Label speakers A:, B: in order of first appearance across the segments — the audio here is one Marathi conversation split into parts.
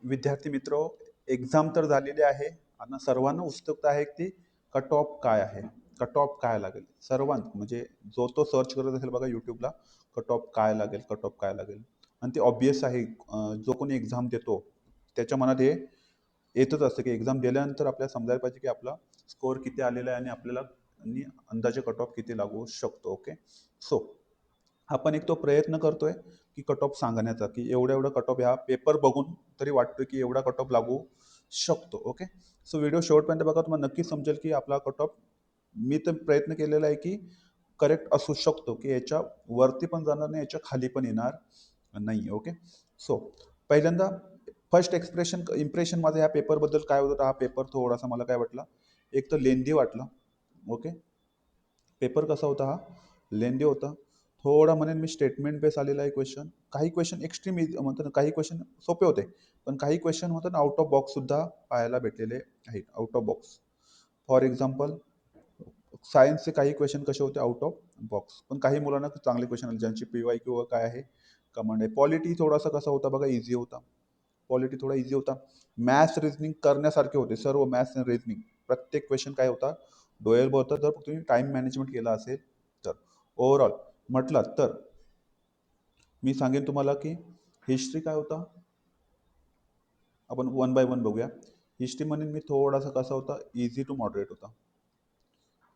A: विद्यार्थी मित्र, एक्झाम तर झालेली आहे. आता सर्वांना उत्सुकता आहे की कट ऑफ काय आहे, कट ऑफ काय लागेल. सर्वांना म्हणजे जो तो सर्च करत असेल बघा यूट्यूबला, कट ऑफ काय लागेल, कट ऑफ काय लागेल. आणि ते ऑब्वियस आहे. जो कोणी एक्झाम देतो त्याच्या मनात हे येतच असतं की एक्झाम दिल्यानंतर आपल्याला समजायला पाहिजे की आपला स्कोअर किती आलेला आहे आणि आपल्याला आणि अंदाजे कट ऑफ किती लागू शकतो. ओके, सो आपण एक तो प्रयत्न करतोय की कट ऑफ सांगण्याचा, की एवढा एवढा कट ऑफ ह्या पेपर बघून तरी वाटतोय की एवढा कट ऑफ लागू शकतो. ओके, सो व्हिडिओ शेवटपर्यंत बघा, तुम्हाला नक्की समजेल की आपला कट ऑफ मी तर प्रयत्न केलेला आहे की करेक्ट असू शकतो, की याच्या वरती पण जाणार नाही, याच्या खाली पण येणार नाही. ओके, सो पहिल्यांदा फर्स्ट इम्प्रेशन माझं ह्या पेपरबद्दल काय होतं, हा पेपर थोडासा मला काय वाटला, एक तर लेंदी वाटला. ओके, पेपर कसा होता हा, लेंदी होता. थोडा म्हणेन मी स्टेटमेंट बेस आलेला आहे क्वेश्चन. काही क्वेश्चन एक्स्ट्रीम इझी म्हणतो ना, काही क्वेश्चन सोपे होते, पण काही क्वेश्चन होतं ना आउट ऑफ बॉक्स सुद्धा पाहायला भेटलेले आहेत. Out of box for example, सायन्सचे काही क्वेश्चन कसे होते आउट ऑफ बॉक्स, पण काही मुलांना चांगले क्वेश्चन आले ज्यांची पीवाय किंवा काय आहे कमांड आहे. पॉलिटी थोडासा कसा होता बघा, इझी होता. पॉलिटी थोडा इझी होता. मॅथ्स रिझनिंग करण्यासारखे होते सर्व. मॅथ्स आणि रिझनिंग प्रत्येक क्वेश्चन काय होता, डोळेबल होता, जर तुम्ही टाइम मॅनेजमेंट केला असेल तर. ओव्हरऑल म्हटलं तर मी सांगेन तुम्हाला की हिस्ट्री काय होता, आपण वन बाय वन बघूया. हिस्ट्री म्हणेन मी थोडासा कसा होता, इझी टू मॉडरेट होता.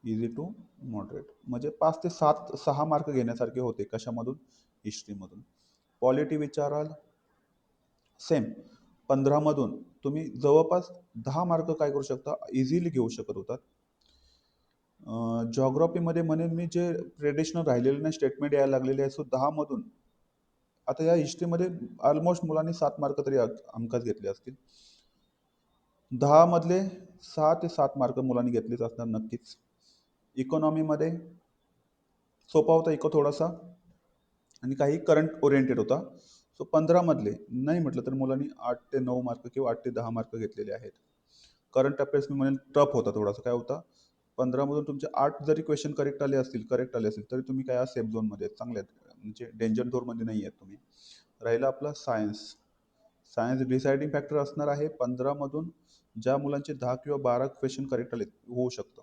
A: इझी टू मॉडरेट म्हणजे 5 ते 6 मार्क घेण्यासारखे होते. कशामधून, हिस्ट्रीमधून. पॉलिटी विचाराल, सेम 15 मधून तुम्ही जवळपास 10 मार्क काय करू शकता, इझिली घेऊ शकत होतात. जॉग्राफीमध्ये म्हणेन मी जे ट्रेडिशनल राहिलेले नाही स्टेटमेंट यायला लागलेले आहे, सो 10 मधून आता या हिस्ट्रीमध्ये ऑलमोस्ट मुलांनी 7 मार्क तरी हमखास घेतले असतील. 10 मधले 6 ते 7 मार्क मुलांनी घेतलेच असणार नक्कीच. इकॉनॉमीमध्ये सोपा होता इको थोडासा, आणि काही करंट ओरिएंटेड होता. सो 15 मधले नाही म्हटलं तर मुलांनी 8 ते 9 मार्क किंवा 8 ते 10 मार्क घेतलेले आहेत. करंट अफेअर्स मी म्हणेन टफ होता थोडासा. काय होता, 15 मधून तुमचे 8 जरी क्वेश्चन करेक्ट आले असतील तरी तुम्ही काय सेफ झोनमध्ये आहेत, चांगले आहेत, म्हणजे डेंजर झोनमध्ये नाही आहेत तुम्ही. राहिला आपला सायन्स. सायन्स डिसाइडिंग फॅक्टर असणार आहे. 15 मधून ज्या मुलांचे 10 किंवा 12 क्वेश्चन करेक्ट आले होऊ शकतं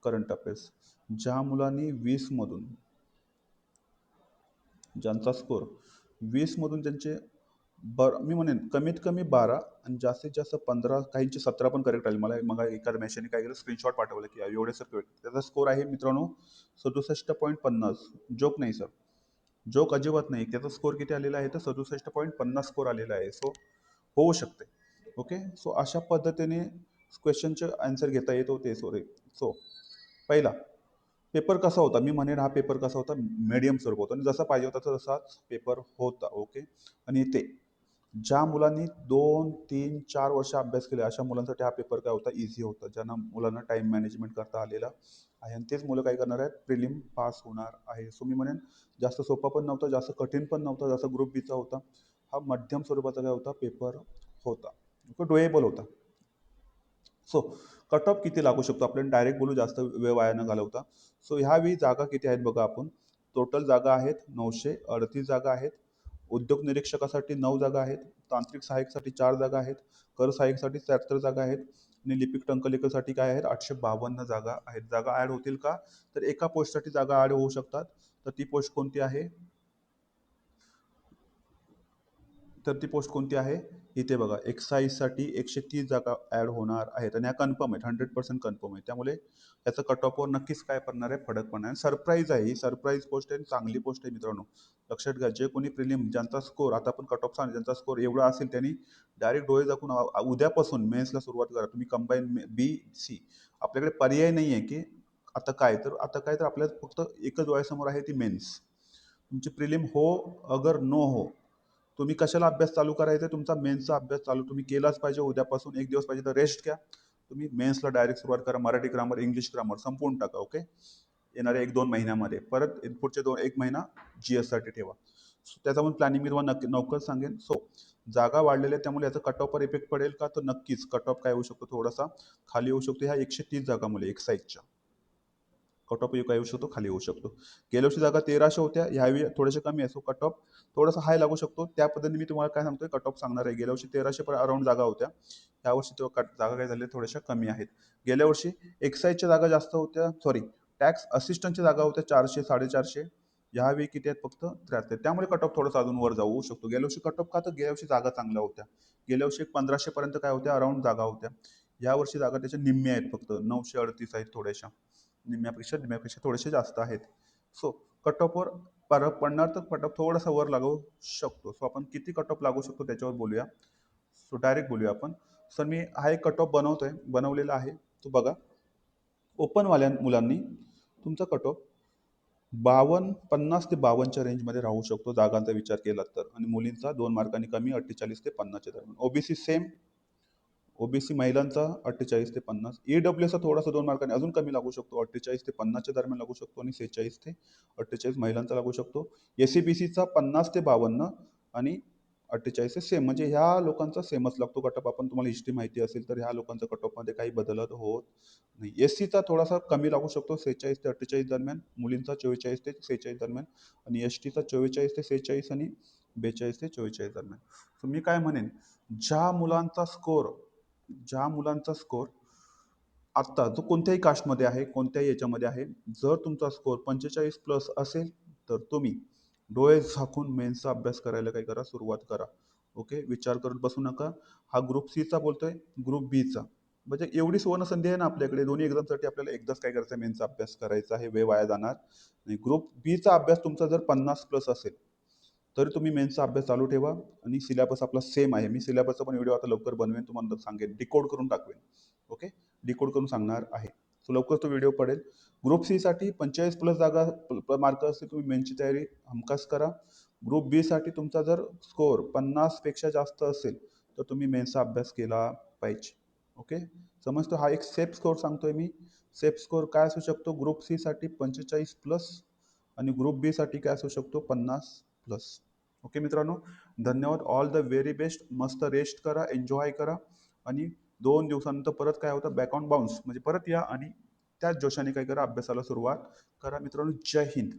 A: करंट अफेअर्स. ज्या मुलांनी 20 मधून, ज्यांचा स्कोर 20 मधून ज्यांचे मी म्हणेन कमीत कमी 12 आणि जास्तीत जास्त 15, काहींचे 17 पण करेक्ट आले. मला मग एका मेशनने काय केलं, स्क्रीनशॉट पाठवलं की एवढे सर करेक्ट. त्याचा स्कोर आहे मित्रांनो 67.50. जोक नाही सर, जोक अजिबात नाही. त्याचा स्कोर किती आलेला आहे तर 67.50 स्कोर आलेला आहे. सो होऊ शकते. ओके, सो अशा पद्धतीने क्वेश्चनचे आन्सर घेता येत होते. सो पहिला पेपर कसा होता, मी म्हणेन हा पेपर कसा होता, मीडियम स्वरूप होता आणि जसा पाहिजे होता तसाच पेपर होता. ओके, आणि ते ज्या मुलांनी 2, 3, 4 वर्ष अभ्यास केले अशा मुलांसाठी हा पेपर काय होता, इझी होता. ज्यांना मुलांना टाइम मॅनेजमेंट करता आलेला आहे आणि तेच मुलं काय करणार आहेत, प्रिलिम पास होणार आहे. सो मी म्हणेन जास्त सोपा पण नव्हता, जास्त कठीण पण नव्हता, जास्त ग्रुप बीचा होता. हा मध्यम स्वरूपाचा काय होता पेपर होता. तो डोएबल होता. सो कट ऑफ किती लागू शकतो, आपल्याला डायरेक्ट बोलू जास्त वेळ वाया न घालवता. सो ह्यावेळी जागा किती आहेत बघा आपण. टोटल जागा आहेत 938 जागा आहेत. उद्योग निरीक्षकासाठी 9 जागा आहेत. तांत्रिक सहाय्यकसाठी 4 जागा आहेत. कर सहाय्यकसाठी 73 जागा आहेत. आणि लिपिक टंकलेखसाठी काय आहेत, 852 जागा आहेत. जागा ॲड होतील का, तर एका पोस्टसाठी जागा ॲड होऊ शकतात. तर ती पोस्ट कोणती आहे, तर ती पोस्ट कोणती आहे, इथे बघा. एक्साईजसाठी 130 जागा ॲड होणार आहेत आणि ह्या कन्फर्म आहेत, 100% कन्फर्म आहे. त्यामुळे याचं कट ऑफवर नक्कीच काय पडणार आहे, फरक पडणार आहे. सरप्राईज आहे ही, सरप्राईज पोस्ट आहे, चांगली पोस्ट आहे मित्रांनो. लक्षात घ्या, जे कोणी प्रिलिम ज्यांचा स्कोर आता आपण कट ऑफ सांग, ज्यांचा स्कोर एवढा असेल त्यांनी डायरेक्ट डोळे झाकून उद्यापासून मेन्सला सुरुवात करा. तुम्ही कंबाईन बी सी, आपल्याकडे पर्याय नाही आहे की आता काय तर आपल्याला फक्त एकच डोळ्यासमोर आहे, ती मेन्स. तुमची प्रिलिम हो अगर नो हो, तुम्ही कशाला अभ्यास चालू करायचा, तुमचा मेन्सचा अभ्यास चालू तुम्ही केलाच पाहिजे. उद्यापासून एक दिवस पाहिजे तर रेस्ट घ्या. तुम्ही मेन्सला डायरेक्ट सुरुवात करा. मराठी ग्रामर, इंग्लिश ग्रामर संपवून टाका. ओके, येणाऱ्या 1-2 महिन्यामध्ये परत पुढचे 1 महिना GS साठी ठेवा. त्याचा पण प्लॅनिंग मी तुम्हाला नक्की नवकच सांगेन. सो जागा वाढलेल्या आहेत, त्यामुळे याचा कट ऑफवर इफेक्ट पडेल का, तर नक्कीच कट ऑफ काय होऊ शकतो, थोडासा खाली होऊ शकतो ह्या 130 जागामुळे एक्साईजच्या. कट ऑफ काय येऊ शकतो, खाली येऊ शकतो. गेल्या वर्षी जागा 1300 होत्या, ह्यावेळी थोडेसे कमी आहे. सो कट ऑफ थोडासा हाय लागू शकतो. त्या पद्धतीने मी तुम्हाला काय सांगतोय, कट ऑफ सांगणार आहे. गेल्या वर्षी 1300 पण अराउंड जागा होत्या. यावर्षी तो जागा काय झाल्या थोड्याशा कमी आहेत. गेल्या वर्षी एक्साईजच्या जागा जास्त होत्या, सॉरी टॅक्स असिस्टंटच्या जागा होत्या 400 450. यावेळी किती आहेत, फक्त 73. त्यामुळे कट ऑफ थोडासा अजून वर जाऊ शकतो. गेल्या वर्षी कट ऑफ का, तर गेल्या वर्षी जागा चांगल्या होत्या. गेल्या वर्षी 1500 पर्यंत काय होत्या, अराउंड जागा होत्या. या वर्षी जागा त्याच्या निम्म्या आहेत, फक्त 938 आहेत, थोड्याशा निम्म्यापेक्षा थोडेसे जास्त आहेत. सो कट ऑफवर फरक पडणार, तर कट ऑफ थोडासा वर लागू शकतो. सो आपण किती कट ऑफ लागू शकतो त्याच्यावर बोलूया. सो डायरेक्ट बोलूया आपण. सर मी हा एक कट ऑफ बनवलेला आहे, तो बघा. ओपनवाल्या मुलांनी तुमचा कट ऑफ 50 ते 52च्या रेंजमध्ये राहू शकतो जागांचा विचार केला तर, आणि मुलींचा 2 मार्कांनी कमी 48 ते 50च्या दरम्यान. OBC same. ओबीसी महिलांचा 48 ते 50. ईडब्ल्यूचा थोडासा 2 मार्कांनी अजून कमी लागू शकतो, 48 ते 50च्या दरम्यान लागू शकतो, आणि 46 ते 48 महिलांचा लागू शकतो. एससीबीसीचा 50 ते 52 आणि 48 ते सेम, म्हणजे ह्या लोकांचा सेमच लागतो कट ऑफ. आपण तुम्हाला हिस्ट्री माहिती असेल तर ह्या लोकांचा कट ऑफमध्ये काही बदल होत नाही. एससीचा थोडासा कमी लागू शकतो, 46 ते 48 दरम्यान, मुलींचा 44 ते 46 दरम्यान, आणि एसटीचा 44 ते 46 आणि 42 ते 44 दरम्यान. तर मी काय म्हणेन, ज्या मुलांचा स्कोर ज्या मुलांचा स्कोर आत्ता जो कोणत्याही कास्टमध्ये आहे, कोणत्याही याच्यामध्ये आहे, जर तुमचा स्कोर 45 प्लस असेल तर तुम्ही डोळे झाकून मेन्सचा अभ्यास करायला काय करा, सुरुवात करा. ओके, विचार करत बसू नका. हा ग्रुप सीचा बोलतोय, ग्रुप बीचा म्हणजे एवढी सुवर्ण संधी आहे ना आपल्याकडे. दोन्ही एक्झामसाठी आपल्याला एकदाच काय करायचं, मेन्सचा अभ्यास करायचा आहे, वेळ वाया जाणार नाही. ग्रुप बीचा अभ्यास तुमचा जर 50 प्लस असेल तरी तुम्ही मेन्सचा अभ्यास चालू ठेवा. आणि सिलेबस आपला सेम आहे. मी सिलेबसचा पण व्हिडिओ आता लवकर बनवेन, तुम्हाला सांगेन, डिकोड करून टाकवेन. ओके, डिकोड करून सांगणार आहे. सो लवकर तो व्हिडिओ पडेल. ग्रुप सी साठी 45 प्लस जागा मार्क असतील, तुम्ही मेन्सची तयारी हमखास करा. ग्रुप बी साठी तुमचा जर स्कोअर 50 पेक्षा जास्त असेल तर तुम्ही मेन्सचा अभ्यास केला पाहिजे. ओके, समजतो. हा एक सेफ स्कोअर सांगतोय मी. सेफ स्कोअर काय असू शकतो, ग्रुप सी साठी 45 प्लस, आणि ग्रुप बी साठी काय असू शकतो, 50 प्लस. ओके मित्रांनो, धन्यवाद. All the very best. मस्त रेस्ट करा, एन्जॉय करा, आणि 2 दिवसानंतर परत काय होतं, बॅक ऑन बाउन्स म्हणजे परत या, आणि त्याच जोशाने काय करा, अभ्यासाला सुरुवात करा. मित्रांनो, जय हिंद.